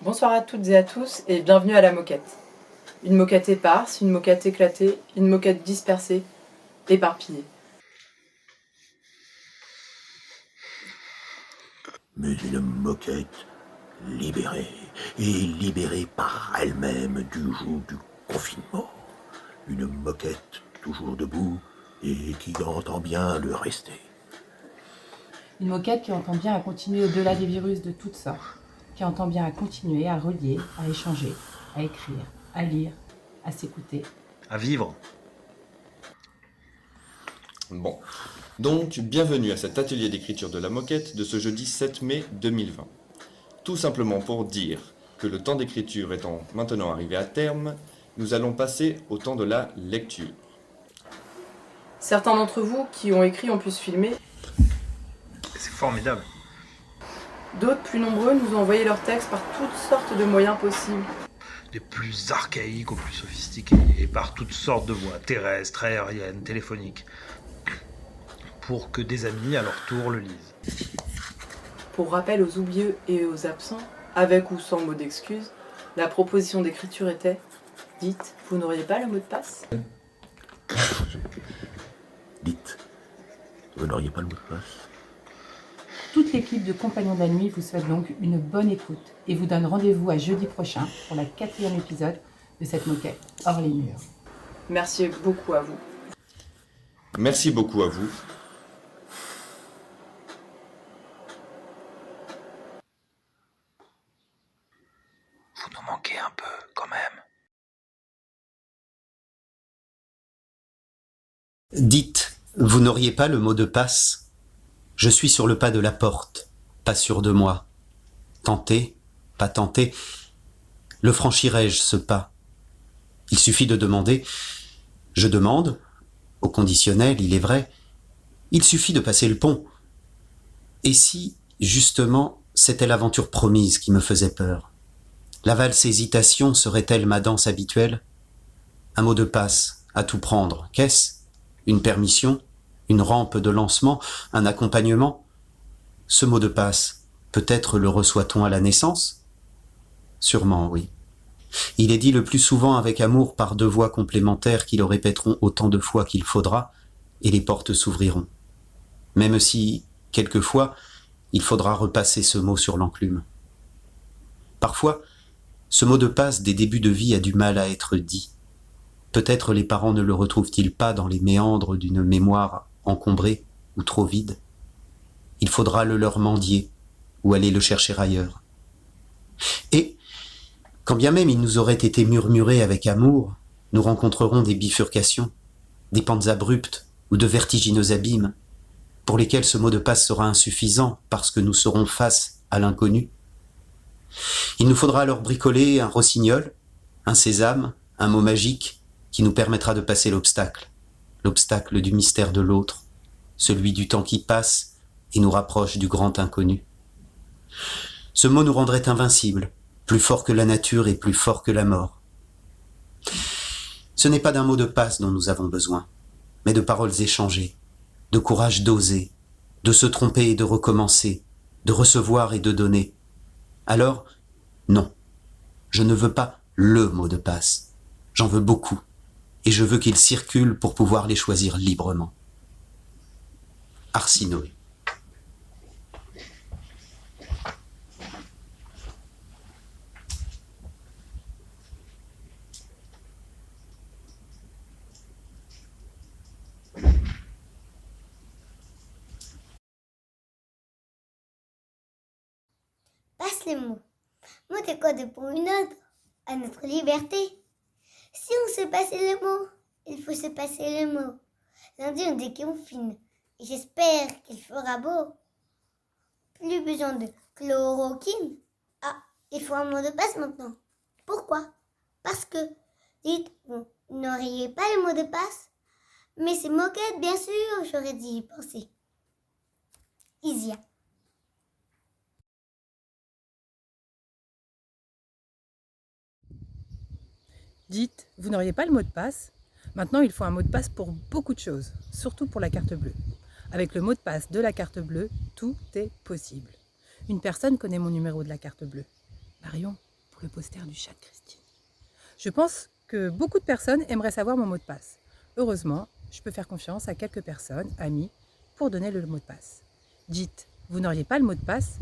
Bonsoir à toutes et à tous et bienvenue à la moquette. Une moquette éparse, une moquette éclatée, une moquette dispersée, éparpillée. Mais une moquette libérée, et libérée par elle-même du joug du confinement. Une moquette toujours debout et qui entend bien le rester. Une moquette qui entend bien à continuer au-delà des virus de toutes sortes, qui entend bien à continuer à relier, à échanger, à écrire, à lire, à s'écouter. À vivre. Bon, donc bienvenue à cet atelier d'écriture de la moquette de ce jeudi 7 mai 2020. Tout simplement pour dire que le temps d'écriture étant maintenant arrivé à terme, nous allons passer au temps de la lecture. Certains d'entre vous qui ont écrit ont pu se filmer, C'est formidable. d'autres plus nombreux nous ont envoyé leurs textes par toutes sortes de moyens possibles. Des plus archaïques aux plus sophistiqués, et par toutes sortes de voies, terrestres, aériennes, téléphoniques, pour que des amis à leur tour le lisent. Pour rappel aux oublieux et aux absents, avec ou sans mot d'excuse, la proposition d'écriture était « Dites, vous n'auriez pas le mot de passe ?» Dites, vous n'auriez pas le mot de passe? Toute l'équipe de Compagnons de la Nuit vous souhaite donc une bonne écoute et vous donne rendez-vous à jeudi prochain pour la 4e épisode de cette moquette hors les murs. Merci beaucoup à vous. Merci beaucoup à vous. Vous nous manquez un peu, quand même. Dites, vous n'auriez pas le mot de passe? Je suis sur le pas de la porte, pas sûr de moi. Tenter, pas tenter, le franchirai-je ce pas? Il suffit de demander. Je demande, au conditionnel, il est vrai. Il suffit de passer le pont. Et si, justement, c'était l'aventure promise qui me faisait peur? La valse hésitation serait-elle ma danse habituelle? Un mot de passe, à tout prendre, qu'est-ce? Une permission? Une rampe de lancement? Un accompagnement? Ce mot de passe, peut-être le reçoit-on à la naissance? Sûrement, oui. Il est dit le plus souvent avec amour par deux voix complémentaires qui le répéteront autant de fois qu'il faudra, et les portes s'ouvriront. Même si, quelquefois, il faudra repasser ce mot sur l'enclume. Parfois, ce mot de passe des débuts de vie a du mal à être dit. Peut-être les parents ne le retrouvent-ils pas dans les méandres d'une mémoire encombrée ou trop vide. Il faudra le leur mendier ou aller le chercher ailleurs. Et, quand bien même il nous aurait été murmuré avec amour, nous rencontrerons des bifurcations, des pentes abruptes ou de vertigineux abîmes, pour lesquels ce mot de passe sera insuffisant parce que nous serons face à l'inconnu. Il nous faudra alors bricoler un rossignol, un sésame, un mot magique qui nous permettra de passer l'obstacle du mystère de l'autre, celui du temps qui passe et nous rapproche du grand inconnu. Ce mot nous rendrait invincibles, plus fort que la nature et plus fort que la mort. Ce n'est pas d'un mot de passe dont nous avons besoin, mais de paroles échangées, de courage d'oser, de se tromper et de recommencer, de recevoir et de donner. Alors, non, je ne veux pas le mot de passe, j'en veux beaucoup, et je veux qu'ils circulent pour pouvoir les choisir librement. Arsinoé. Passe les mots. Mot de code pour une ode à notre liberté. Si on sait passer les mots, il faut se passer les mots. Lundi, on déconfine. Et j'espère qu'il fera beau. Plus besoin de chloroquine. Ah, il faut un mot de passe maintenant. Pourquoi? Parce que, dites, vous n'auriez pas le mot de passe? Mais c'est moquette, bien sûr, j'aurais dû y penser. Isia. Dites, vous n'auriez pas le mot de passe? Maintenant, il faut un mot de passe pour beaucoup de choses, surtout pour la carte bleue. Avec le mot de passe de la carte bleue, tout est possible. Une personne connaît mon numéro de la carte bleue. Marion, pour le poster du chat de Christine. Je pense que beaucoup de personnes aimeraient savoir mon mot de passe. Heureusement, je peux faire confiance à quelques personnes, amis, pour donner le mot de passe. Dites, vous n'auriez pas le mot de passe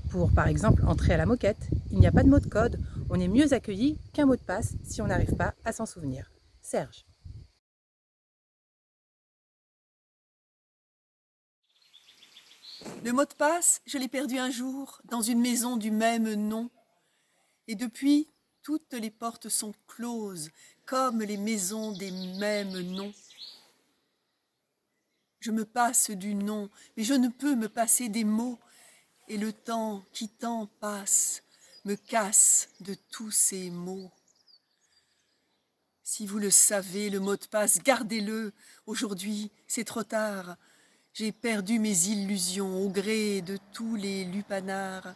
pour, par exemple, entrer à la moquette. Il n'y a pas de mot de code. On est mieux accueilli qu'un mot de passe si on n'arrive pas à s'en souvenir. Serge. Le mot de passe, je l'ai perdu un jour dans une maison du même nom. Et depuis, toutes les portes sont closes, comme les maisons des mêmes noms. Je me passe du nom, mais je ne peux me passer des mots. Et le temps qui tant passe me casse de tous ces mots. Si vous le savez, le mot de passe, gardez-le. Aujourd'hui, c'est trop tard. J'ai perdu mes illusions au gré de tous les lupanards.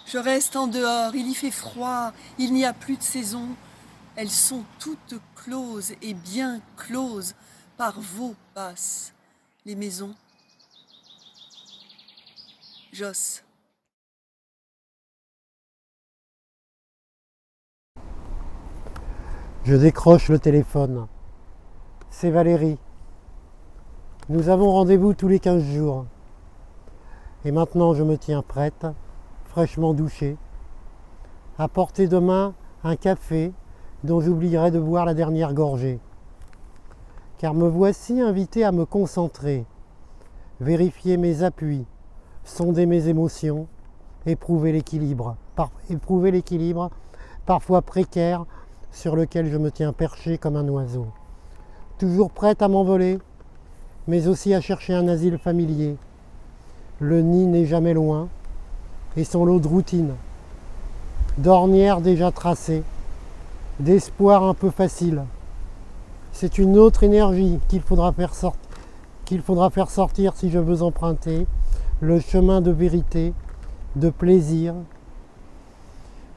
Je reste en dehors, il y fait froid, il n'y a plus de saison. Elles sont toutes closes et bien closes par vos passes, les maisons. Josse. Je décroche le téléphone. C'est Valérie. Nous avons rendez-vous tous les 15 jours. Et maintenant je me tiens prête, fraîchement douchée, à porter demain un café dont j'oublierai de boire la dernière gorgée. Car me voici invité à me concentrer, vérifier mes appuis, sonder mes émotions, éprouver l'équilibre parfois précaire sur lequel je me tiens perché comme un oiseau. Toujours prête à m'envoler, mais aussi à chercher un asile familier. Le nid n'est jamais loin, et son lot de routine, d'ornières déjà tracées, d'espoir un peu facile. C'est une autre énergie qu'il faudra faire sortir si je veux emprunter le chemin de vérité, de plaisir,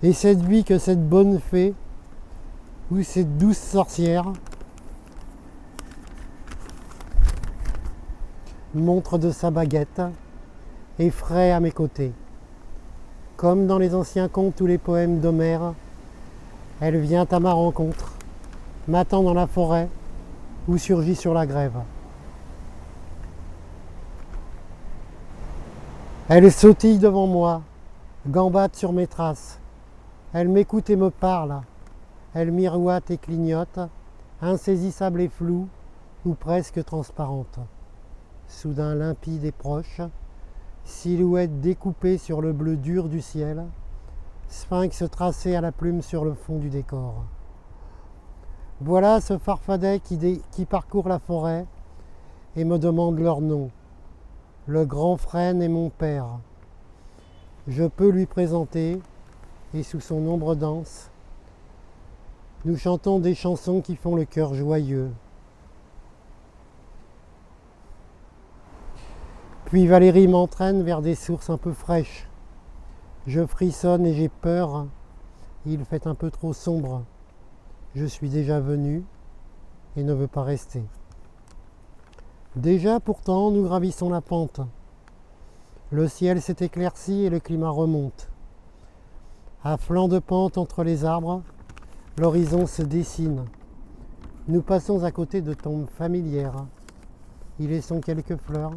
et cette vie que cette bonne fée ou cette douce sorcière montre de sa baguette, effraie à mes côtés. Comme dans les anciens contes ou les poèmes d'Homère, elle vient à ma rencontre, m'attend dans la forêt ou surgit sur la grève. Elle sautille devant moi, gambade sur mes traces. Elle m'écoute et me parle. Elle miroite et clignote, insaisissable et floue ou presque transparente. Soudain limpide et proche, silhouette découpée sur le bleu dur du ciel, sphinx tracé à la plume sur le fond du décor. Voilà ce farfadet qui parcourt la forêt et me demande leur nom. Le grand frêne est mon père. Je peux lui présenter, et sous son ombre dense, nous chantons des chansons qui font le cœur joyeux. Puis Valérie m'entraîne vers des sources un peu fraîches. Je frissonne et j'ai peur. Il fait un peu trop sombre. Je suis déjà venu et ne veux pas rester. Déjà pourtant, nous gravissons la pente. Le ciel s'est éclairci et le climat remonte. À flanc de pente entre les arbres, l'horizon se dessine. Nous passons à côté de tombes familières. Y laissons quelques fleurs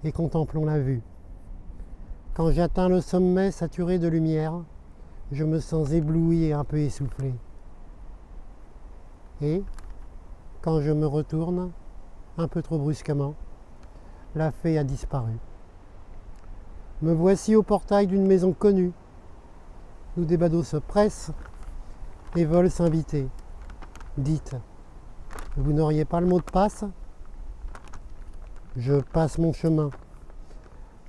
et contemplons la vue. Quand j'atteins le sommet saturé de lumière, je me sens ébloui et un peu essoufflé. Et, quand je me retourne, un peu trop brusquement, la fée a disparu. Me voici au portail d'une maison connue, où des badauds se pressent et veulent s'inviter. Dites, vous n'auriez pas le mot de passe ? Je passe mon chemin.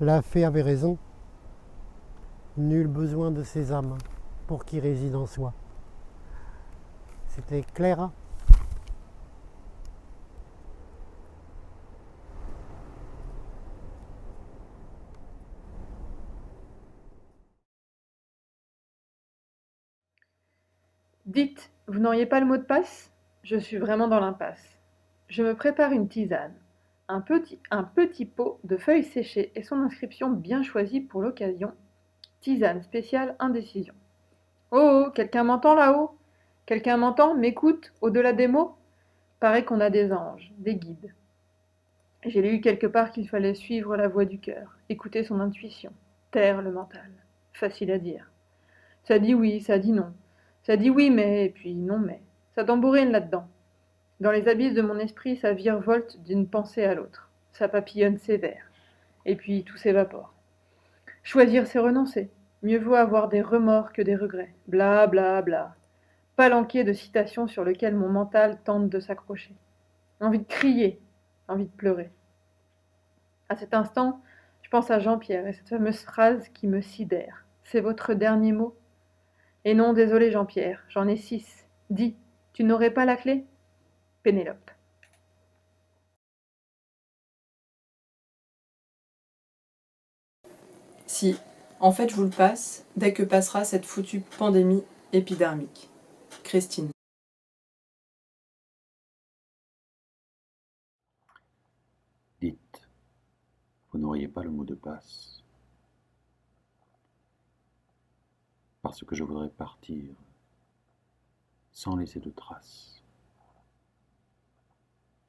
La fée avait raison. Nul besoin de sésame pour qui réside en soi. C'était clair. Dites, vous n'auriez pas le mot de passe ? Je suis vraiment dans l'impasse. Je me prépare une tisane. Un petit pot de feuilles séchées et son inscription bien choisie pour l'occasion. Tisane spéciale indécision. Oh, oh, quelqu'un m'entend là-haut? Quelqu'un m'entend, m'écoute, au-delà des mots? Paraît qu'on a des anges, des guides. J'ai lu quelque part qu'il fallait suivre la voix du cœur, écouter son intuition, taire le mental. Facile à dire. Ça dit oui, ça dit non. Ça dit oui, mais, et puis non, mais. Ça tambourine là-dedans. Dans les abysses de mon esprit, ça virevolte d'une pensée à l'autre. Ça papillonne sévère. Et puis tout s'évapore. Choisir, c'est renoncer. Mieux vaut avoir des remords que des regrets. Bla bla bla. Palanqué de citations sur lesquelles mon mental tente de s'accrocher. Envie de crier, envie de pleurer. À cet instant, je pense à Jean-Pierre et cette fameuse phrase qui me sidère. C'est votre dernier mot? Et non, désolé Jean-Pierre, j'en ai 6. Dis, tu n'aurais pas la clé? Pénélope. Si, en fait je vous le passe, dès que passera cette foutue pandémie épidermique. Christine. Dites, vous n'auriez pas le mot de passe, parce que je voudrais partir sans laisser de traces.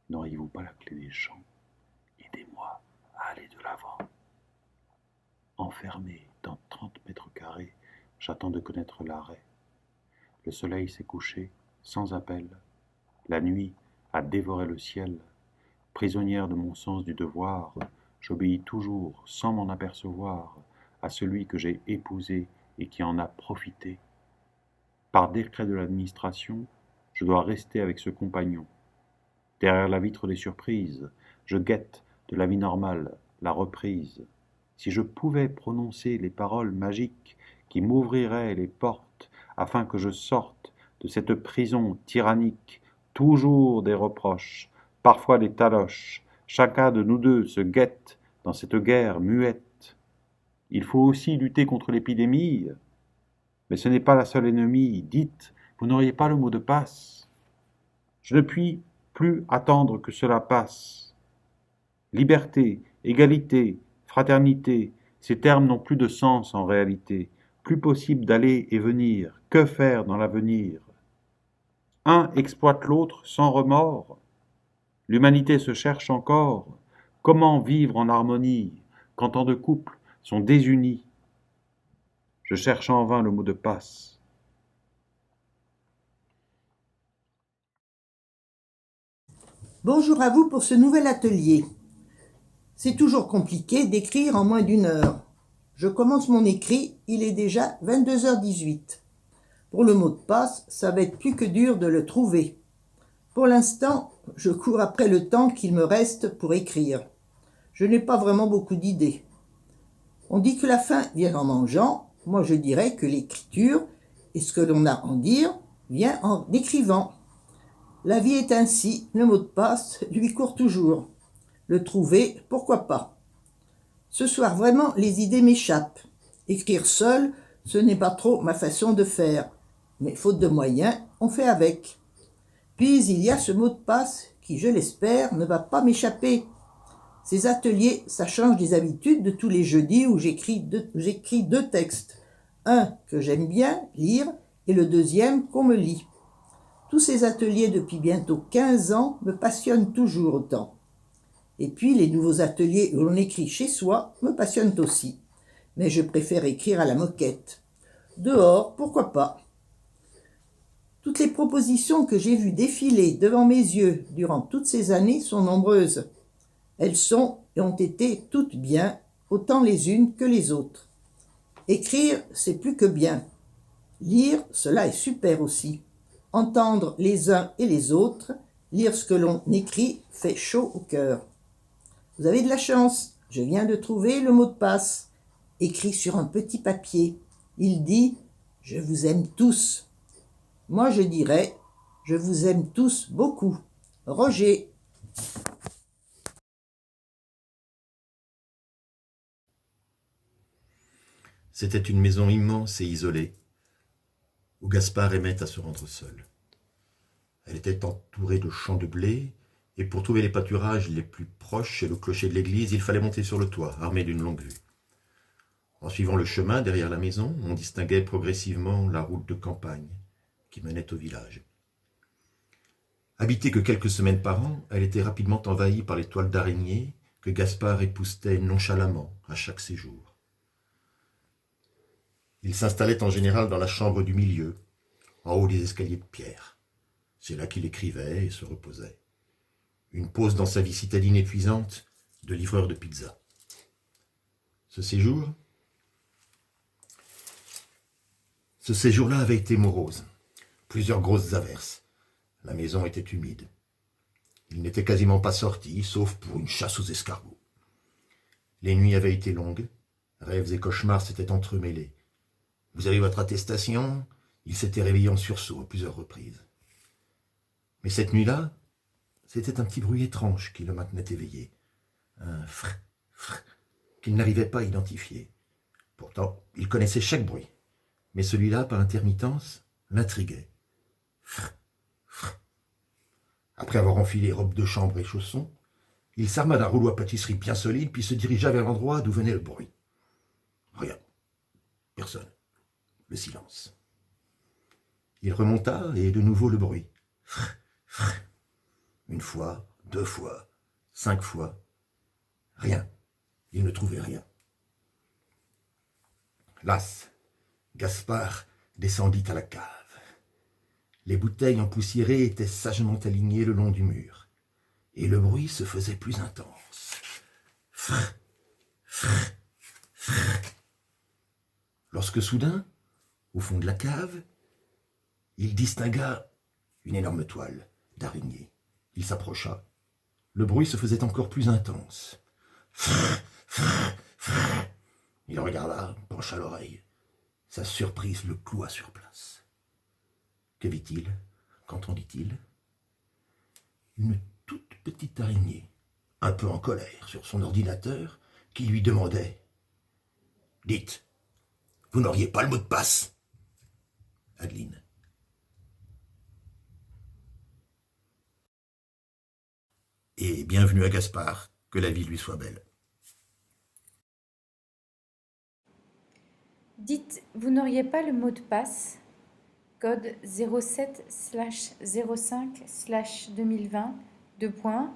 N'auriez-vous pas la clé des champs? Aidez-moi à aller de l'avant. Enfermé dans 30 mètres carrés, j'attends de connaître l'arrêt. Le soleil s'est couché sans appel. La nuit a dévoré le ciel. Prisonnière de mon sens du devoir, j'obéis toujours, sans m'en apercevoir, à celui que j'ai épousé et qui en a profité. Par décret de l'administration, je dois rester avec ce compagnon. Derrière la vitre des surprises, je guette de la vie normale la reprise. Si je pouvais prononcer les paroles magiques qui m'ouvriraient les portes afin que je sorte de cette prison tyrannique, toujours des reproches, parfois des taloches, chacun de nous deux se guette dans cette guerre muette. Il faut aussi lutter contre l'épidémie, mais ce n'est pas la seule ennemie. Dites, vous n'auriez pas le mot de passe? Je ne puis plus attendre que cela passe. Liberté, égalité, fraternité, ces termes n'ont plus de sens en réalité, plus possible d'aller et venir. Que faire dans l'avenir? Un exploite l'autre sans remords. L'humanité se cherche encore. Comment vivre en harmonie quand tant de couples sont désunis? Je cherche en vain le mot de passe. Bonjour à vous pour ce nouvel atelier. C'est toujours compliqué d'écrire en moins d'une heure. Je commence mon écrit, il est déjà 22h18. Pour le mot de passe, ça va être plus que dur de le trouver. Pour l'instant, je cours après le temps qu'il me reste pour écrire. Je n'ai pas vraiment beaucoup d'idées. On dit que la faim vient en mangeant, moi je dirais que l'écriture, et ce que l'on a à en dire, vient en écrivant. La vie est ainsi, le mot de passe lui court toujours. Le trouver, pourquoi pas. Ce soir, vraiment, les idées m'échappent. Écrire seul, ce n'est pas trop ma façon de faire. Mais faute de moyens, on fait avec. Puis il y a ce mot de passe qui, je l'espère, ne va pas m'échapper. Ces ateliers, ça change des habitudes de tous les jeudis où j'écris deux textes. Un que j'aime bien lire et le deuxième qu'on me lit. Tous ces ateliers depuis bientôt 15 ans me passionnent toujours autant. Et puis les nouveaux ateliers où l'on écrit chez soi me passionnent aussi. Mais je préfère écrire à la moquette. Dehors, pourquoi pas. Toutes les propositions que j'ai vues défiler devant mes yeux durant toutes ces années sont nombreuses. Elles sont et ont été toutes bien, autant les unes que les autres. Écrire, c'est plus que bien. Lire, cela est super aussi. Entendre les uns et les autres, lire ce que l'on écrit fait chaud au cœur. Vous avez de la chance, je viens de trouver le mot de passe, écrit sur un petit papier. Il dit « Je vous aime tous ». Moi je dirais « Je vous aime tous beaucoup ». Roger. C'était une maison immense et isolée, où Gaspard aimait à se rendre seul. Elle était entourée de champs de blé, et pour trouver les pâturages les plus proches et le clocher de l'église, il fallait monter sur le toit, armé d'une longue vue. En suivant le chemin derrière la maison, on distinguait progressivement la route de campagne qui menait au village. Habitée que quelques semaines par an, elle était rapidement envahie par les toiles d'araignées que Gaspard époussetait nonchalamment à chaque séjour. Il s'installait en général dans la chambre du milieu, en haut des escaliers de pierre. C'est là qu'il écrivait et se reposait. Une pause dans sa vie citadine épuisante de livreur de pizza. Ce séjour-là avait été morose. Plusieurs grosses averses. La maison était humide. Il n'était quasiment pas sorti, sauf pour une chasse aux escargots. Les nuits avaient été longues. Rêves et cauchemars s'étaient entremêlés. Vous avez votre attestation ? Il s'était réveillé en sursaut à plusieurs reprises. Mais cette nuit-là, c'était un petit bruit étrange qui le maintenait éveillé. Un fr, qu'il n'arrivait pas à identifier. Pourtant, il connaissait chaque bruit. Mais celui-là, par intermittence, l'intriguait. Après avoir enfilé robe de chambre et chaussons, il s'arma d'un rouleau à pâtisserie bien solide, puis se dirigea vers l'endroit d'où venait le bruit. Rien. Personne. Le silence. Il remonta, et de nouveau le bruit. Une fois, 2 fois, 5 fois. Rien. Il ne trouvait rien. Las, Gaspard descendit à la cave. Les bouteilles empoussiérées étaient sagement alignées le long du mur, et le bruit se faisait plus intense. Lorsque soudain, au fond de la cave, il distingua une énorme toile d'araignée. Il s'approcha. Le bruit se faisait encore plus intense. Il regarda, pencha l'oreille. Sa surprise le cloua sur place. Que vit-il? Qu'entendit-il? Une toute petite araignée, un peu en colère sur son ordinateur, qui lui demandait « Dites, vous n'auriez pas le mot de passe ?» Adeline. Et bienvenue à Gaspard, que la vie lui soit belle. Dites, vous n'auriez pas le mot de passe? Code 07/05/2020,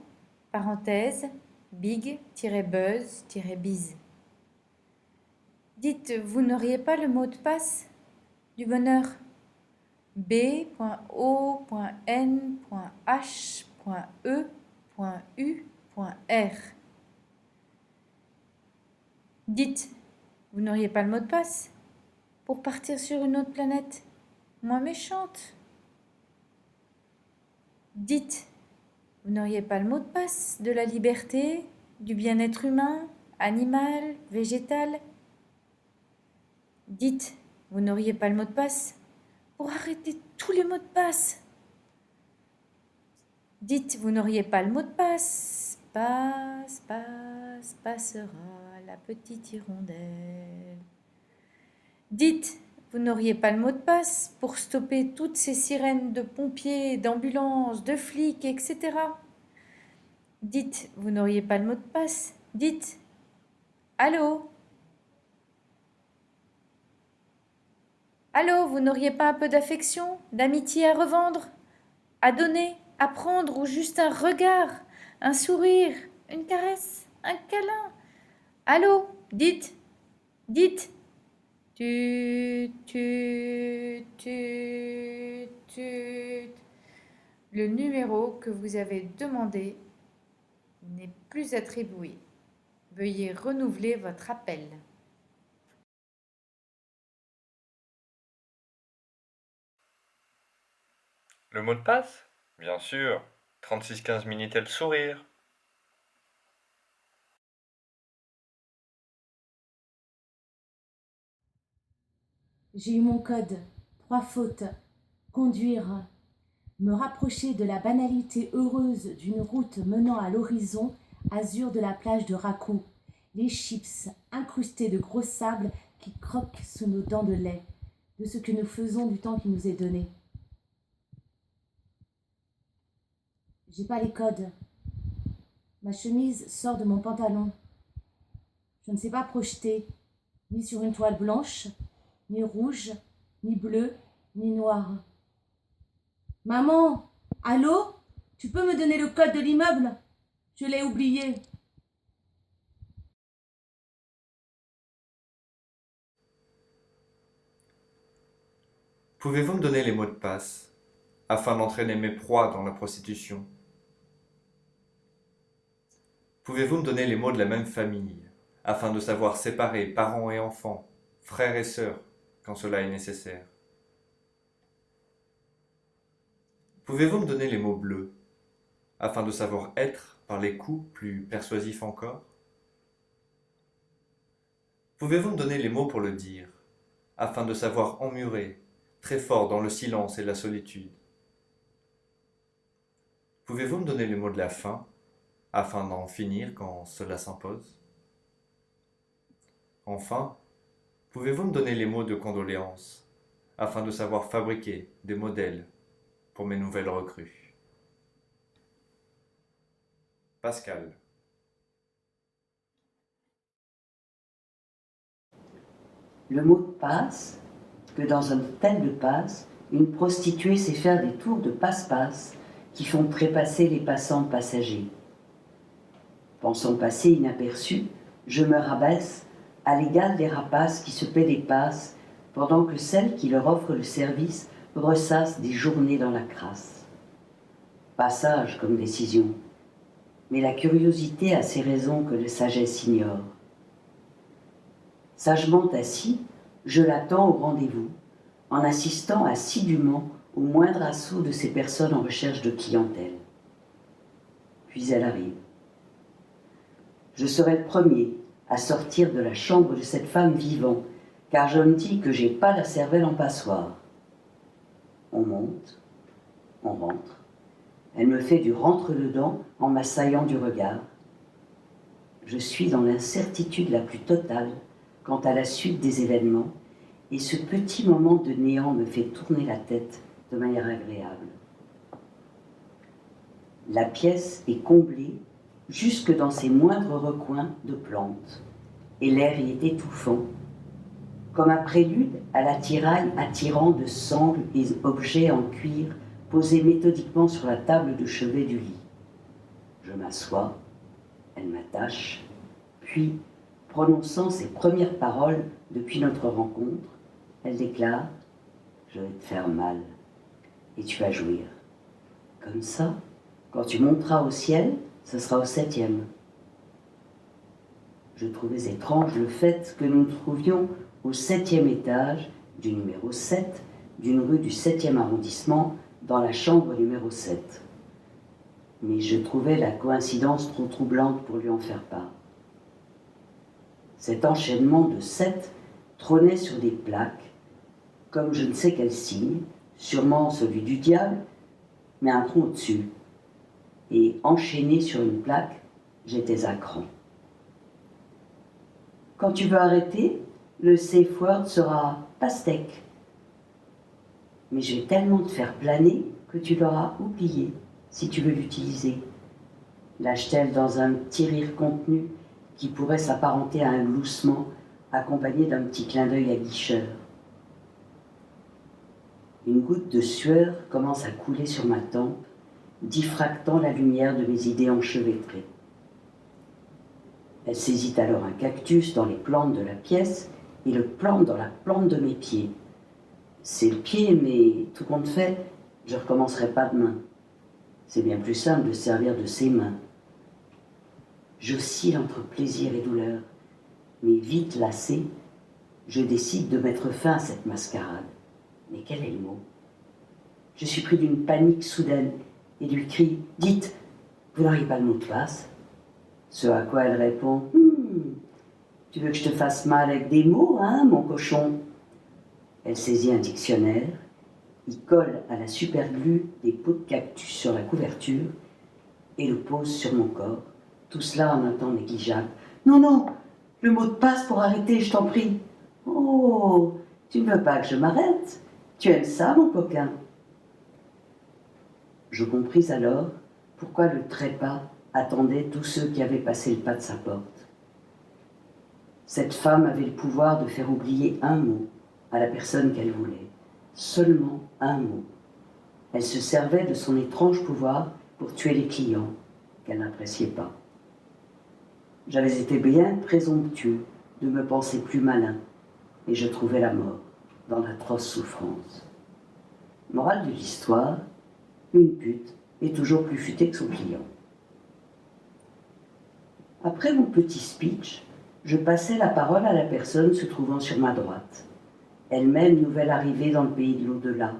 parenthèse, big-buzz-bise. Dites, vous n'auriez pas le mot de passe du bonheur? B.O.N.H.E.U.R. Dites, vous n'auriez pas le mot de passe pour partir sur une autre planète moins méchante? Dites, vous n'auriez pas le mot de passe de la liberté, du bien-être humain, animal, végétal? Dites, vous n'auriez pas le mot de passe pour arrêter tous les mots de passe? Dites, vous n'auriez pas le mot de passe. Passera la petite hirondelle. Dites, vous n'auriez pas le mot de passe pour stopper toutes ces sirènes de pompiers, d'ambulances, de flics, etc. Dites, vous n'auriez pas le mot de passe. Dites, allô? Allô, vous n'auriez pas un peu d'affection, d'amitié à revendre, à donner, à prendre, ou juste un regard, un sourire, une caresse, un câlin? Allô, dites, dites. Tut. Le numéro que vous avez demandé n'est plus attribué. Veuillez renouveler votre appel. Le mot de passe? Bien sûr. 3615 Minitel sourire. J'ai eu mon code. 3 fautes. Conduire. Me rapprocher de la banalité heureuse d'une route menant à l'horizon azur de la plage de Raco. Les chips incrustés de gros sable qui croquent sous nos dents de lait. De ce que nous faisons du temps qui nous est donné. J'ai pas les codes. Ma chemise sort de mon pantalon. Je ne sais pas projeter. ni sur une toile blanche, ni rouge, ni bleu, ni noir. Maman, allô? Tu peux me donner le code de l'immeuble? Je l'ai oublié. Pouvez-vous me donner les mots de passe afin d'entraîner mes proies dans la prostitution? Pouvez-vous me donner les mots de la même famille afin de savoir séparer parents et enfants, frères et sœurs, quand cela est nécessaire? Pouvez-vous me donner les mots bleus afin de savoir être par les coups plus persuasifs encore? Pouvez-vous me donner les mots pour le dire afin de savoir emmurer très fort dans le silence et la solitude? Pouvez-vous me donner les mots de la fin afin d'en finir quand cela s'impose? Enfin, pouvez-vous me donner les mots de condoléances afin de savoir fabriquer des modèles pour mes nouvelles recrues? Pascal. Le mot de passe, que dans un hôtel de passe, une prostituée sait faire des tours de passe-passe qui font trépasser les passants passagers. Pensant passer inaperçu, je me rabaisse à l'égal des rapaces qui se paient des passes pendant que celles qui leur offrent le service ressassent des journées dans la crasse. Pas sage comme décision, mais la curiosité a ses raisons que la sagesse ignore. Sagement assis, je l'attends au rendez-vous, en assistant assidûment au moindre assaut de ces personnes en recherche de clientèle. Puis elle arrive. Je serai le premier à sortir de la chambre de cette femme vivant, car je me dis que j'ai pas la cervelle en passoire. On monte, on rentre. Elle me fait du rentre-dedans en m'assaillant du regard. Je suis dans l'incertitude la plus totale quant à la suite des événements, et ce petit moment de néant me fait tourner la tête de manière agréable. La pièce est comblée jusque dans ses moindres recoins de plantes, et l'air y est étouffant, comme un prélude à l'attirail attirant de sangles et objets en cuir posés méthodiquement sur la table de chevet du lit. Je m'assois, elle m'attache, puis, prononçant ses premières paroles depuis notre rencontre, elle déclare « Je vais te faire mal, et tu vas jouir. Comme ça, quand tu monteras au ciel, ce sera au 7e. » Je trouvais étrange le fait que nous nous trouvions au 7e étage du numéro 7 d'une rue du 7e arrondissement dans la chambre numéro 7. Mais je trouvais la coïncidence trop troublante pour lui en faire part. Cet enchaînement de 7 trônait sur des plaques, comme je ne sais quel signe, sûrement celui du diable, mais un tronc au-dessus. Et enchaîné sur une plaque, j'étais à cran. Quand tu veux arrêter, le safe word sera pastèque. Mais je vais tellement te faire planer que tu l'auras oublié si tu veux l'utiliser. Lâche-t-elle dans un petit rire contenu qui pourrait s'apparenter à un gloussement accompagné d'un petit clin d'œil aguicheur. Une goutte de sueur commence à couler sur ma tempe, diffractant la lumière de mes idées enchevêtrées. Elle saisit alors un cactus dans les plantes de la pièce et le plante dans la plante de mes pieds. C'est le pied, mais tout compte fait, je ne recommencerai pas demain. C'est bien plus simple de servir de ses mains. J'oscille entre plaisir et douleur, mais vite lassé, je décide de mettre fin à cette mascarade. Mais quel est le mot? Je suis pris d'une panique soudaine et lui crie « Dites, vous n'auriez pas le mot de passe ?» Ce à quoi elle répond « Tu veux que je te fasse mal avec des mots, hein, mon cochon ?» Elle saisit un dictionnaire, y colle à la superglue des pots de cactus sur la couverture et le pose sur mon corps, tout cela en un temps négligeable. « Non, non, le mot de passe pour arrêter, je t'en prie. »« Oh, tu ne veux pas que je m'arrête? Tu aimes ça, mon coquin ?» Je compris alors pourquoi le trépas attendait tous ceux qui avaient passé le pas de sa porte. Cette femme avait le pouvoir de faire oublier un mot à la personne qu'elle voulait. Seulement un mot. Elle se servait de son étrange pouvoir pour tuer les clients qu'elle n'appréciait pas. J'avais été bien présomptueux de me penser plus malin, et je trouvais la mort dans d'atroces souffrances. Morale de l'histoire, une pute est toujours plus futée que son client. Après mon petit speech, je passai la parole à la personne se trouvant sur ma droite, elle-même nouvelle arrivée dans le pays de l'au-delà,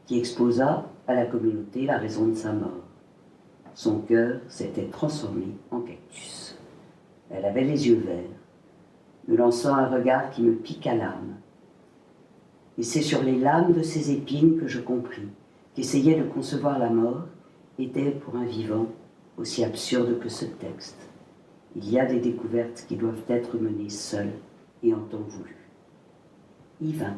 qui exposa à la communauté la raison de sa mort. Son cœur s'était transformé en cactus. Elle avait les yeux verts, me lançant un regard qui me piqua l'âme. Et c'est sur les lames de ces épines que je compris qu'essayer de concevoir la mort était pour un vivant aussi absurde que ce texte. Il y a des découvertes qui doivent être menées seules et en temps voulu. Yvain.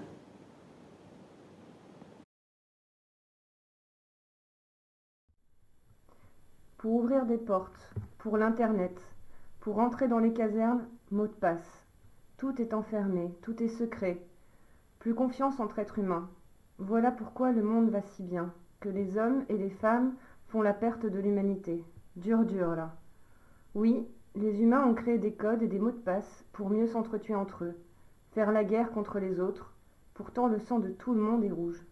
Pour ouvrir des portes, pour l'Internet, pour entrer dans les casernes, mot de passe. Tout est enfermé, tout est secret. Plus confiance entre êtres humains. Voilà pourquoi le monde va si bien, que les hommes et les femmes font la perte de l'humanité. Dur là. Oui, les humains ont créé des codes et des mots de passe pour mieux s'entretuer entre eux, faire la guerre contre les autres. Pourtant le sang de tout le monde est rouge.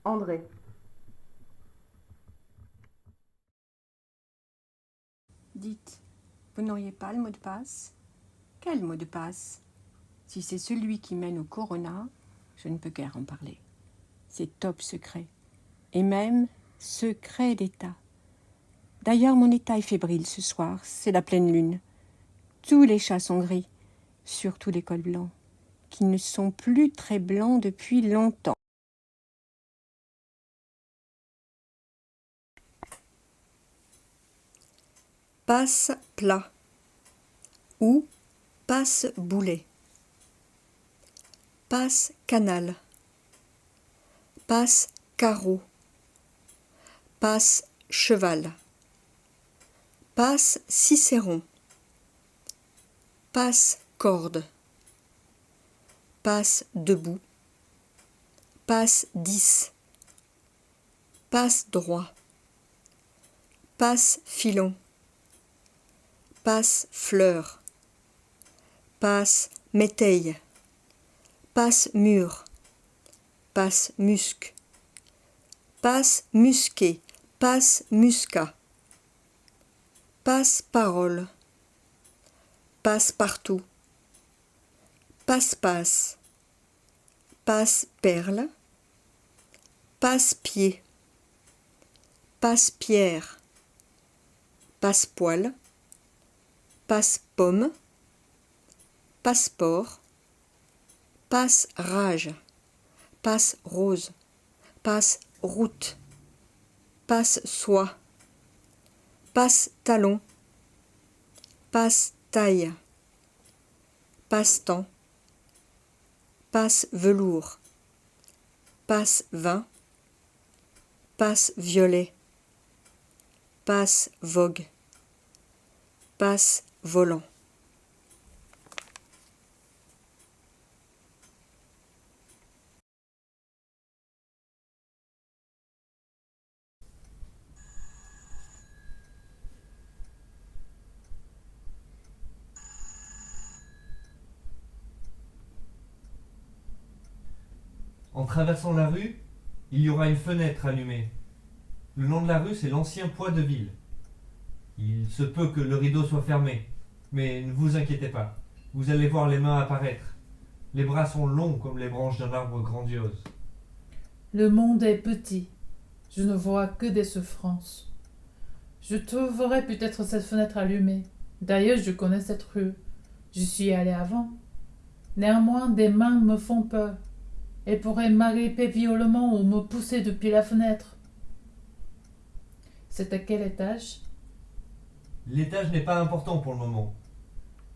André. Dites, vous n'auriez pas le mot de passe? Quel mot de passe? Si c'est celui qui mène au corona, je ne peux guère en parler. C'est top secret. Et même secret d'État. D'ailleurs, mon état est fébrile ce soir, c'est la pleine lune. Tous les chats sont gris, surtout les cols blancs, qui ne sont plus très blancs depuis longtemps. Passe plat ou passe boulet. Passe canal. Passe carreau. Passe cheval. Passe cicéron. Passe corde. Passe debout. Passe 10. Passe droit. Passe filon. Passe fleur. Passe métaille. Passe mûr. Passe musc. Passe musqué. Passe muscat. Passe parole. Passe partout. Passe passe. Passe perle. Passe pied. Passe pierre. Passe poil. Passe pomme. Passeport. Passe rage. Passe rose. Passe route. Passe soie. Passe talon. Passe taille. Passe temps. Passe velours. Passe vin. Passe violet. Passe vogue. Passe volant. En traversant la rue, il y aura une fenêtre allumée. Le nom de la rue, c'est l'ancien Poix de Ville. Il se peut que le rideau soit fermé, mais ne vous inquiétez pas. Vous allez voir les mains apparaître. Les bras sont longs comme les branches d'un arbre grandiose. Le monde est petit. Je ne vois que des souffrances. Je trouverai peut-être cette fenêtre allumée. D'ailleurs, je connais cette rue. Je suis allé avant. Néanmoins, des mains me font peur et pourraient m'agripper violemment ou me pousser depuis la fenêtre. C'est à quel étage? L'étage n'est pas important pour le moment.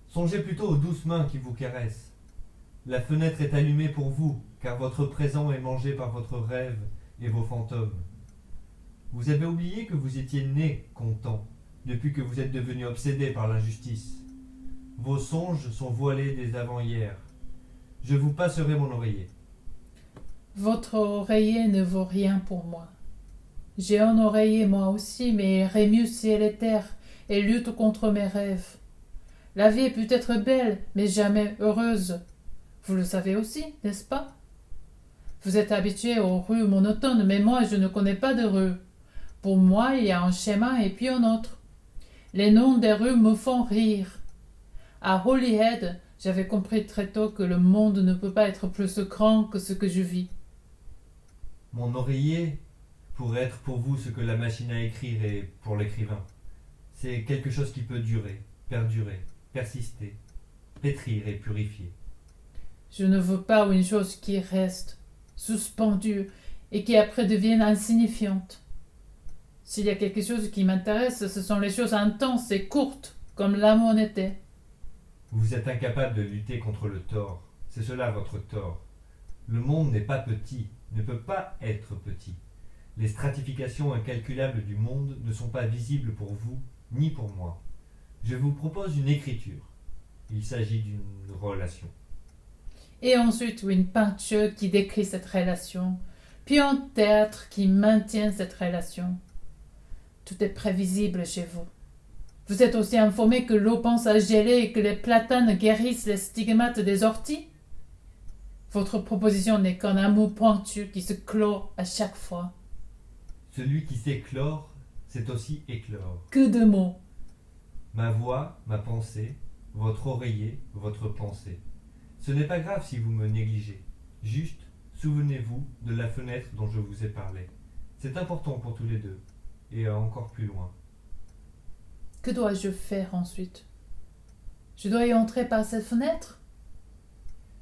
Songez plutôt aux douces mains qui vous caressent. La fenêtre est allumée pour vous, car votre présent est mangé par votre rêve et vos fantômes. Vous avez oublié que vous étiez né content, depuis que vous êtes devenu obsédé par l'injustice. Vos songes sont voilés des avant-hier. Je vous passerai mon oreiller. Votre oreiller ne vaut rien pour moi. J'ai un oreiller moi aussi, mais il remue ciel et terre et lutte contre mes rêves. La vie est peut-être belle, mais jamais heureuse. Vous le savez aussi, n'est-ce pas? Vous êtes habitué aux rues monotones, mais moi je ne connais pas de rue. Pour moi, il y a un schéma et puis un autre. Les noms des rues me font rire. À Holyhead, j'avais compris très tôt que le monde ne peut pas être plus grand que ce que je vis. Mon oreiller pourrait être pour vous ce que la machine à écrire est pour l'écrivain. C'est quelque chose qui peut durer, perdurer, persister, pétrir et purifier. Je ne veux pas une chose qui reste, suspendue, et qui après devienne insignifiante. S'il y a quelque chose qui m'intéresse, ce sont les choses intenses et courtes, comme l'amour était. Vous êtes incapable de lutter contre le tort. C'est cela votre tort. Le monde n'est pas petit, ne peut pas être petit. Les stratifications incalculables du monde ne sont pas visibles pour vous, ni pour moi. Je vous propose une écriture. Il s'agit d'une relation. Et ensuite une peinture qui décrit cette relation, puis un théâtre qui maintient cette relation. Tout est prévisible chez vous. Vous êtes aussi informé que l'eau pense à geler et que les platanes guérissent les stigmates des orties? Votre proposition n'est qu'un amour pointu qui se clôt à chaque fois. Celui qui sait clore, c'est aussi éclore. Que de mots! Ma voix, ma pensée, votre oreiller, votre pensée. Ce n'est pas grave si vous me négligez. Juste, souvenez-vous de la fenêtre dont je vous ai parlé. C'est important pour tous les deux, et encore plus loin. Que dois-je faire ensuite? Je dois y entrer par cette fenêtre?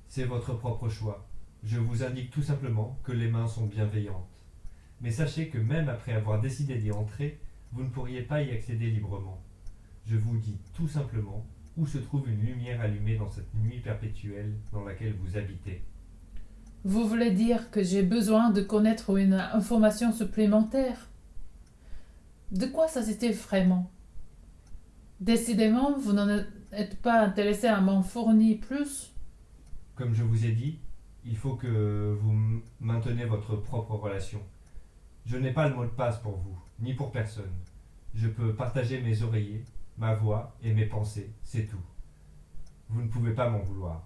C'est votre propre choix. Je vous indique tout simplement que les mains sont bienveillantes. Mais sachez que même après avoir décidé d'y entrer, vous ne pourriez pas y accéder librement. Je vous dis tout simplement où se trouve une lumière allumée dans cette nuit perpétuelle dans laquelle vous habitez. Vous voulez dire que j'ai besoin de connaître une information supplémentaire? De quoi s'agit-il vraiment? Décidément, vous n'en êtes pas intéressé à m'en fournir plus? Comme je vous ai dit, il faut que vous maintenez votre propre relation. Je n'ai pas le mot de passe pour vous, ni pour personne. Je peux partager mes oreillers, ma voix et mes pensées, c'est tout. Vous ne pouvez pas m'en vouloir.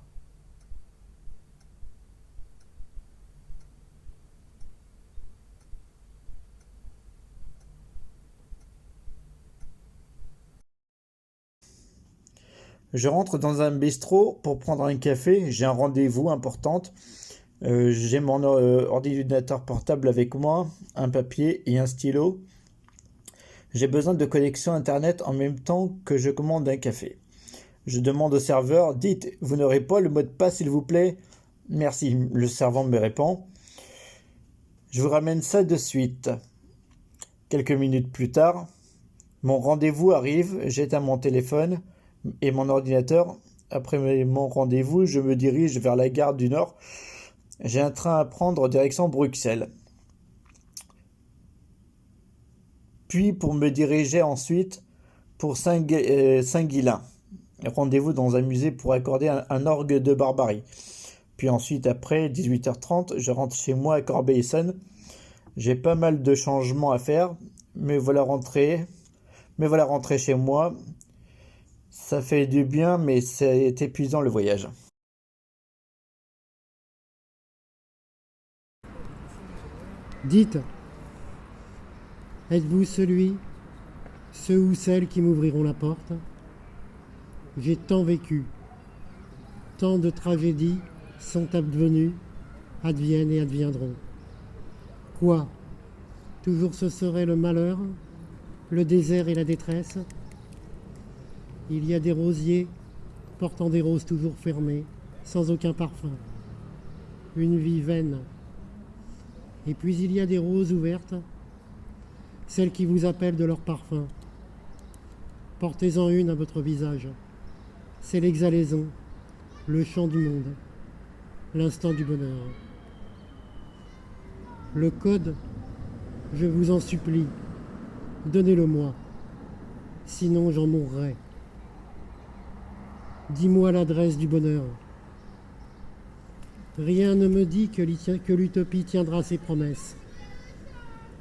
Je rentre dans un bistrot pour prendre un café. J'ai un rendez-vous important. J'ai mon ordinateur portable avec moi, un papier et un stylo. J'ai besoin de connexion Internet en même temps que je commande un café. Je demande au serveur, dites, vous n'aurez pas le mot de passe s'il vous plaît? Merci, le servant me répond. Je vous ramène ça de suite. Quelques minutes plus tard, mon rendez-vous arrive, j'éteins mon téléphone et mon ordinateur. Après mon rendez-vous, je me dirige vers la gare du Nord. J'ai un train à prendre direction Bruxelles. Puis pour me diriger ensuite pour Saint-Guilain. Rendez-vous dans un musée pour accorder un orgue de Barbarie. Puis ensuite, après 18h30, je rentre chez moi à Corbeil-Essonnes. J'ai pas mal de changements à faire, mais voilà rentré chez moi. Ça fait du bien, mais c'est épuisant le voyage. Dites, êtes-vous ceux ou celles qui m'ouvriront la porte? J'ai tant vécu, tant de tragédies sont advenues, adviennent et adviendront. Quoi? Toujours ce serait le malheur, le désert et la détresse? Il y a des rosiers portant des roses toujours fermées, sans aucun parfum. Une vie vaine. Et puis il y a des roses ouvertes, celles qui vous appellent de leur parfum. Portez-en une à votre visage. C'est l'exhalaison, le chant du monde, l'instant du bonheur. Le code, je vous en supplie, donnez-le-moi, sinon j'en mourrai. Dis-moi l'adresse du bonheur. Rien ne me dit que l'utopie tiendra ses promesses.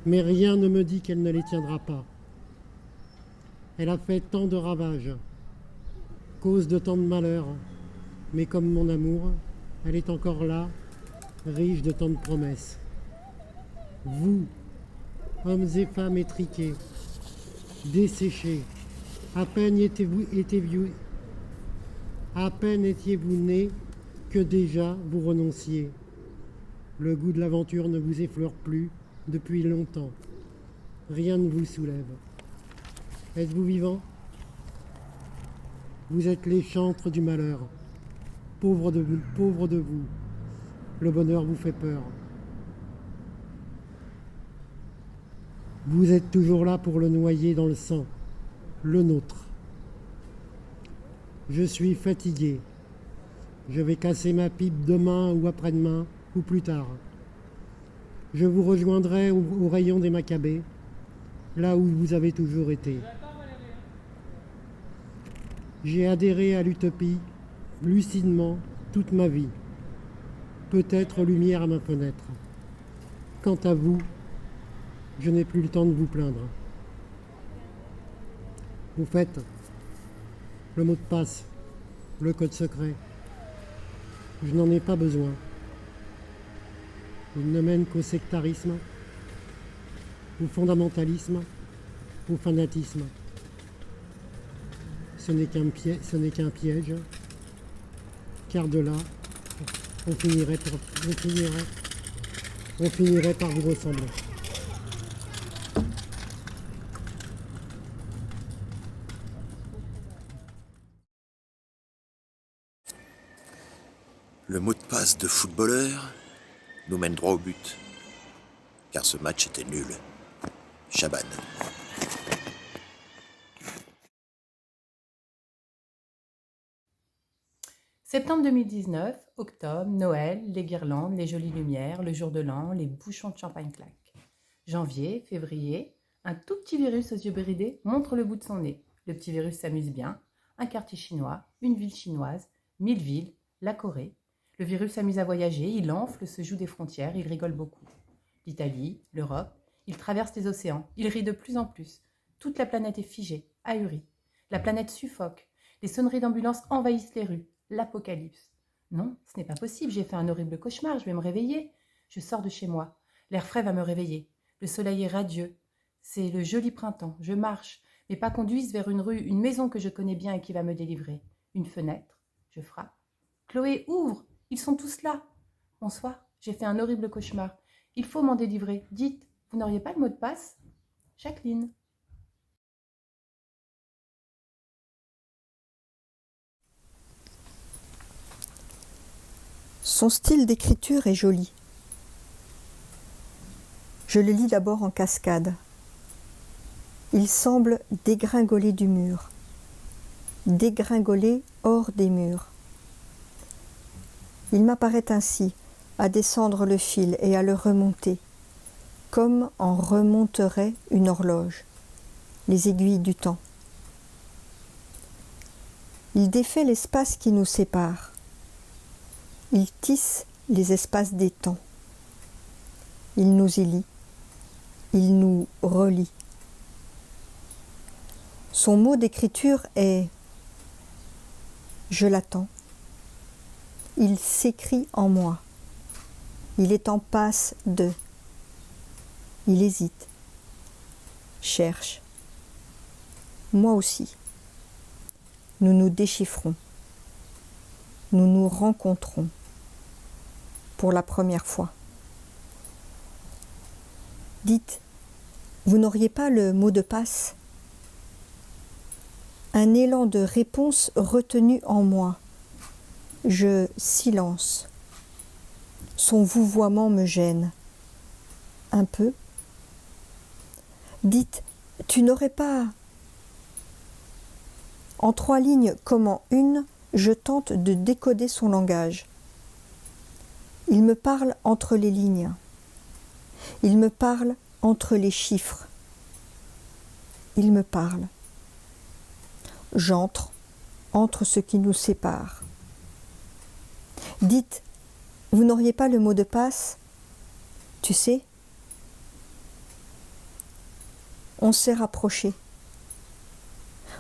Mais rien ne me dit qu'elle ne les tiendra pas. Elle a fait tant de ravages, cause de tant de malheurs, mais comme mon amour, elle est encore là, riche de tant de promesses. Vous, hommes et femmes étriqués, desséchés, à peine étiez-vous nés que déjà vous renonciez. Le goût de l'aventure ne vous effleure plus depuis longtemps. Rien ne vous soulève. Êtes-vous vivant? Vous êtes les chantres du malheur. Pauvres de vous. Le bonheur vous fait peur. Vous êtes toujours là pour le noyer dans le sang, le nôtre. Je suis fatigué. Je vais casser ma pipe demain ou après-demain ou plus tard. Je vous rejoindrai au rayon des Maccabées, là où vous avez toujours été. J'ai adhéré à l'utopie, lucidement, toute ma vie. Peut-être lumière à ma fenêtre. Quant à vous, je n'ai plus le temps de vous plaindre. Au fait, le mot de passe, le code secret, je n'en ai pas besoin. Il ne mène qu'au sectarisme, au fondamentalisme, au fanatisme. Ce n'est qu'un piège, car de là, on finirait par vous ressembler. Le mot de passe de footballeur nous mène droit au but, car ce match était nul. Chaban. Septembre 2019, octobre, Noël, les guirlandes, les jolies lumières, le jour de l'an, les bouchons de champagne claquent. Janvier, février, un tout petit virus aux yeux bridés montre le bout de son nez. Le petit virus s'amuse bien. Un quartier chinois, une ville chinoise, 1000 villes, la Corée. Le virus s'amuse à voyager, il enfle, se joue des frontières, il rigole beaucoup. L'Italie, l'Europe, il traverse les océans, il rit de plus en plus. Toute la planète est figée, ahurie. La planète suffoque. Les sonneries d'ambulance envahissent les rues. L'apocalypse. Non, ce n'est pas possible, j'ai fait un horrible cauchemar, je vais me réveiller. Je sors de chez moi. L'air frais va me réveiller. Le soleil est radieux. C'est le joli printemps. Je marche. Mes pas conduisent vers une rue, une maison que je connais bien et qui va me délivrer. Une fenêtre. Je frappe. Chloé, ouvre! Ils sont tous là. Bonsoir, j'ai fait un horrible cauchemar. Il faut m'en délivrer. Dites, vous n'auriez pas le mot de passe? Jacqueline. Son style d'écriture est joli. Je le lis d'abord en cascade. Il semble dégringoler du mur, dégringoler hors des murs. Il m'apparaît ainsi, à descendre le fil et à le remonter, comme en remonterait une horloge, les aiguilles du temps. Il défait l'espace qui nous sépare. Il tisse les espaces des temps. Il nous y lie. Il nous relie. Son mot d'écriture est « Je l'attends ». Il s'écrit en moi. Il est en passe de. Il hésite. Cherche. Moi aussi. Nous nous déchiffrons. Nous nous rencontrons. Pour la première fois. Dites, vous n'auriez pas le mot de passe? Un élan de réponse retenu en moi. Je silence. Son vouvoiement me gêne. Un peu. Dites, tu n'aurais pas... En 3 lignes comme en une, je tente de décoder son langage. Il me parle entre les lignes. Il me parle entre les chiffres. Il me parle. J'entre entre ce qui nous sépare. Dites, vous n'auriez pas le mot de passe? Tu sais, on s'est rapprochés.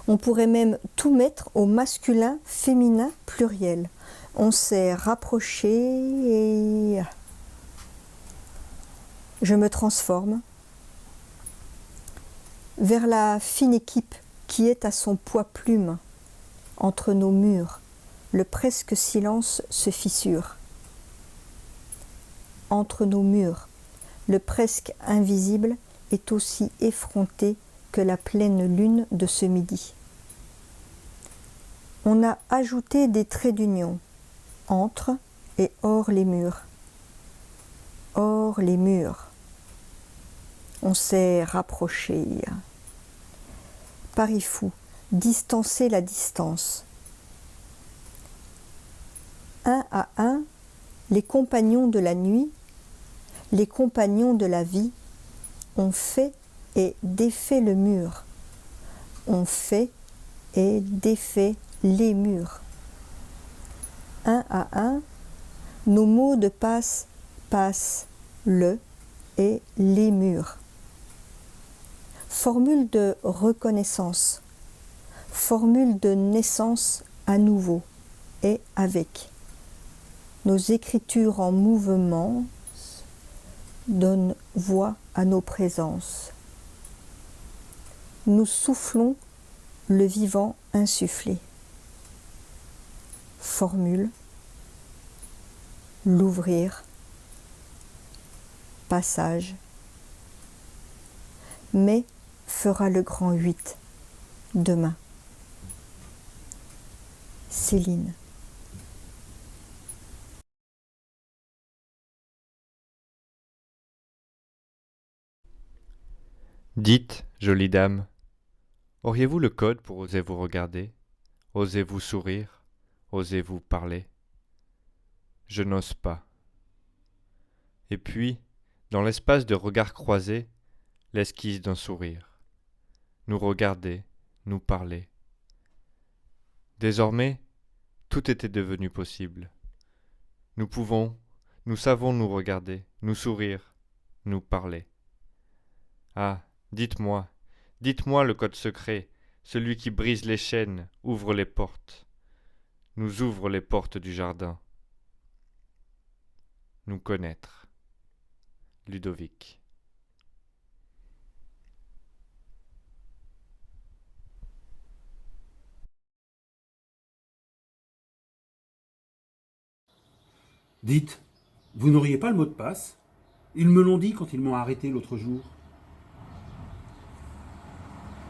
On pourrait même tout mettre au masculin, féminin, pluriel. On s'est rapprochés et je me transforme vers la fine équipe qui est à son poids plume. Entre nos murs, le presque silence se fissure. Entre nos murs, le presque invisible est aussi effronté que la pleine lune de ce midi. On a ajouté des traits d'union entre et hors les murs. Hors les murs. On s'est rapproché. Paris fou, distancer la distance. Un à un, les compagnons de la nuit, les compagnons de la vie, ont fait et défait le mur. On fait et défait les murs. Un à un, nos mots de passe passent le et les murs. Formule de reconnaissance, formule de naissance à nouveau et avec. Nos écritures en mouvement donnent voix à nos présences. Nous soufflons le vivant insufflé. Formule, l'ouvrir, passage. Mais fera le grand 8 demain. Céline. Dites, jolie dame, auriez-vous le code pour oser vous regarder, oser vous sourire, oser vous parler? Je n'ose pas. Et puis, dans l'espace de regards croisés, l'esquisse d'un sourire. Nous regarder, nous parler. Désormais, tout était devenu possible. Nous savons nous regarder, nous sourire, nous parler. Ah, dites-moi le code secret, celui qui brise les chaînes, ouvre les portes. Nous ouvre les portes du jardin. Nous connaître. Ludovic. Dites, vous n'auriez pas le mot de passe? Ils me l'ont dit quand ils m'ont arrêté l'autre jour.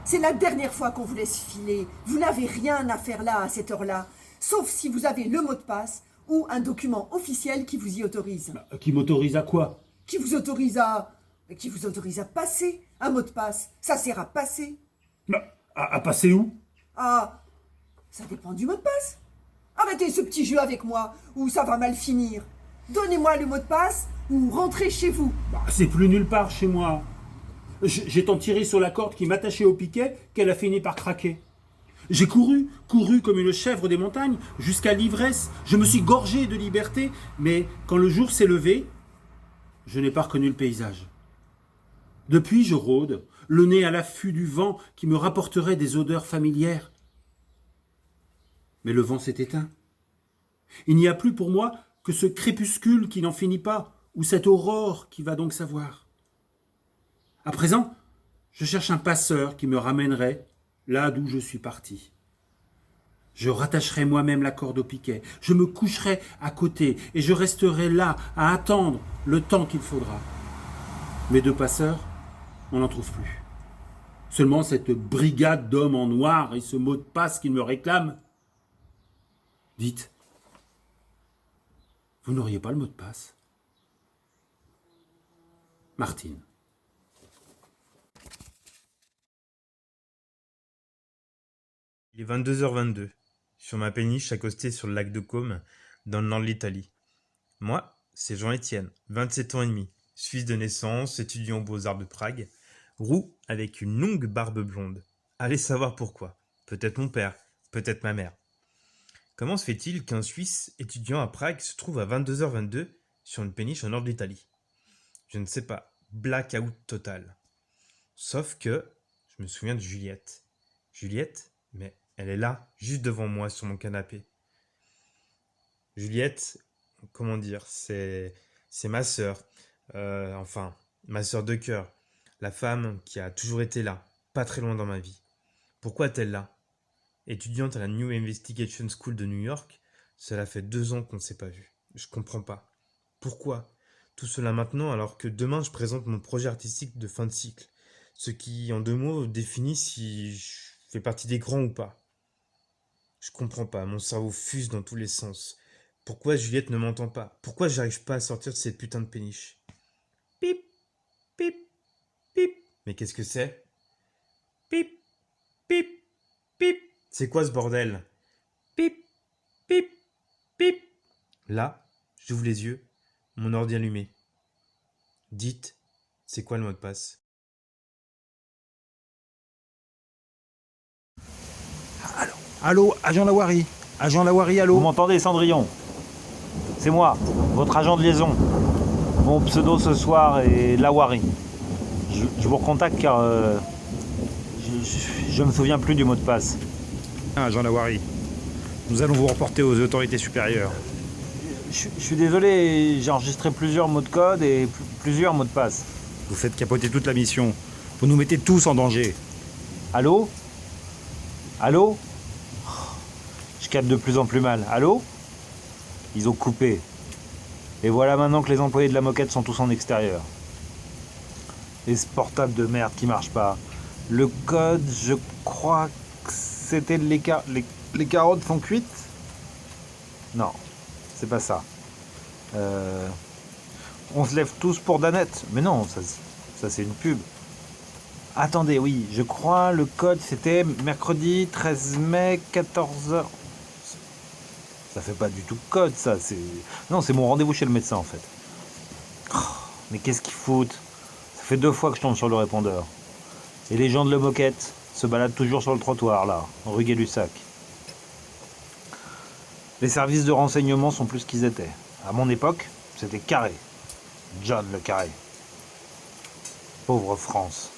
C'est la dernière fois qu'on vous laisse filer. Vous n'avez rien à faire là à cette heure-là, sauf si vous avez le mot de passe ou un document officiel qui vous y autorise. Qui m'autorise à quoi? Qui vous autorise à passer un mot de passe. Ça sert à passer. À passer où? Ah, ça dépend du mot de passe. Arrêtez ce petit jeu avec moi, ou ça va mal finir. Donnez-moi le mot de passe, ou rentrez chez vous. C'est plus nulle part chez moi. J'ai tant tiré sur la corde qui m'attachait au piquet qu'elle a fini par craquer. J'ai couru comme une chèvre des montagnes, jusqu'à l'ivresse. Je me suis gorgé de liberté, mais quand le jour s'est levé, je n'ai pas reconnu le paysage. Depuis, je rôde, le nez à l'affût du vent qui me rapporterait des odeurs familières. Mais le vent s'est éteint. Il n'y a plus pour moi que ce crépuscule qui n'en finit pas, ou cette aurore qui va donc savoir. À présent, je cherche un passeur qui me ramènerait là d'où je suis parti. Je rattacherai moi-même la corde au piquet, je me coucherai à côté et je resterai là à attendre le temps qu'il faudra. Mes deux passeurs, on n'en trouve plus. Seulement cette brigade d'hommes en noir et ce mot de passe qu'ils me réclament. Dites, vous n'auriez pas le mot de passe? Martine. Il est 22h22, sur ma péniche accostée sur le lac de Côme, dans le nord de l'Italie. Moi, c'est Jean-Étienne, 27 ans et demi, suisse de naissance, étudiant aux Beaux-Arts de Prague, roux avec une longue barbe blonde. Allez savoir pourquoi. Peut-être mon père, peut-être ma mère. Comment se fait-il qu'un Suisse étudiant à Prague se trouve à 22h22 sur une péniche au nord de l'Italie? Je ne sais pas. Blackout total. Sauf que je me souviens de Juliette. Juliette, mais elle est là, juste devant moi, sur mon canapé. Juliette, comment dire, c'est ma sœur. Enfin, ma sœur de cœur. La femme qui a toujours été là, pas très loin dans ma vie. Pourquoi est-elle là? Étudiante à la New Investigation School de New York, cela fait 2 ans qu'on ne s'est pas vu. Je comprends pas. Pourquoi tout cela maintenant alors que demain je présente mon projet artistique de fin de cycle? Ce qui, en 2 mots, définit si je fais partie des grands ou pas. Je comprends pas, mon cerveau fuse dans tous les sens. Pourquoi Juliette ne m'entend pas? Pourquoi j'arrive pas à sortir de cette putain de péniche? Pip, pip, pip. Mais qu'est-ce que c'est? Pip, pip, pip. C'est quoi ce bordel? Pip, pip, pip. Là, j'ouvre les yeux, mon ordi allumé. Dites, c'est quoi le mot de passe? Allô, agent Lawari. Agent Lawari, allô. Vous m'entendez, Cendrillon? C'est moi, votre agent de liaison. Mon pseudo ce soir est Lawari. Je vous recontacte car je me souviens plus du mot de passe. Agent Lawari, nous allons vous reporter aux autorités supérieures. Je suis désolé, j'ai enregistré plusieurs mots de code et plusieurs mots de passe. Vous faites capoter toute la mission. Vous nous mettez tous en danger. Allô? Allô? Je capte de plus en plus mal. Allô? Ils ont coupé. Et voilà maintenant que les employés de la moquette sont tous en extérieur. Et ce portable de merde qui marche pas. Le code, je crois que c'était les carottes sont cuites? Non, c'est pas ça. On se lève tous pour Danette. Mais non, ça c'est une pub. Attendez, oui, je crois le code c'était mercredi 13 mai 14h. Ça fait pas du tout code ça, c'est... Non, c'est mon rendez-vous chez le médecin en fait. Oh, mais qu'est-ce qu'ils foutent? Ça fait 2 fois que je tombe sur le répondeur. Et les gens de la moquette se baladent toujours sur le trottoir là, rue Gay-Lussac. Les services de renseignement sont plus qu'ils étaient. À mon époque, c'était carré. John le carré. Pauvre France.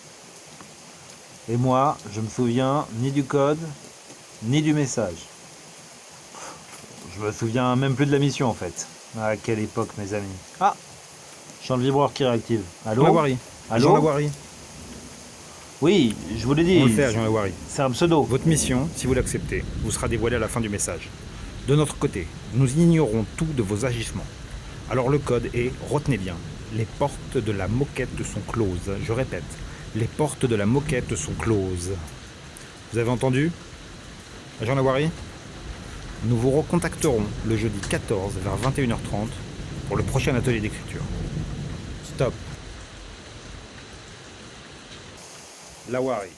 Et moi, je me souviens ni du code, ni du message. Je me souviens même plus de la mission en fait. À quelle époque, mes amis. Ah, je sens le vibreur qui réactive. Allô? Lawari. Allô? Jean Lawari. Oui, je vous l'ai dit. On le fait, Jean Lawari. C'est un pseudo. Votre mission, si vous l'acceptez, vous sera dévoilée à la fin du message. De notre côté, nous ignorons tout de vos agissements. Alors le code est, retenez bien, les portes de la moquette sont closes. Je répète, les portes de la moquette sont closes. Vous avez entendu? Agent Lawari? Nous vous recontacterons le jeudi 14 vers 21h30 pour le prochain atelier d'écriture. Stop. Lawari.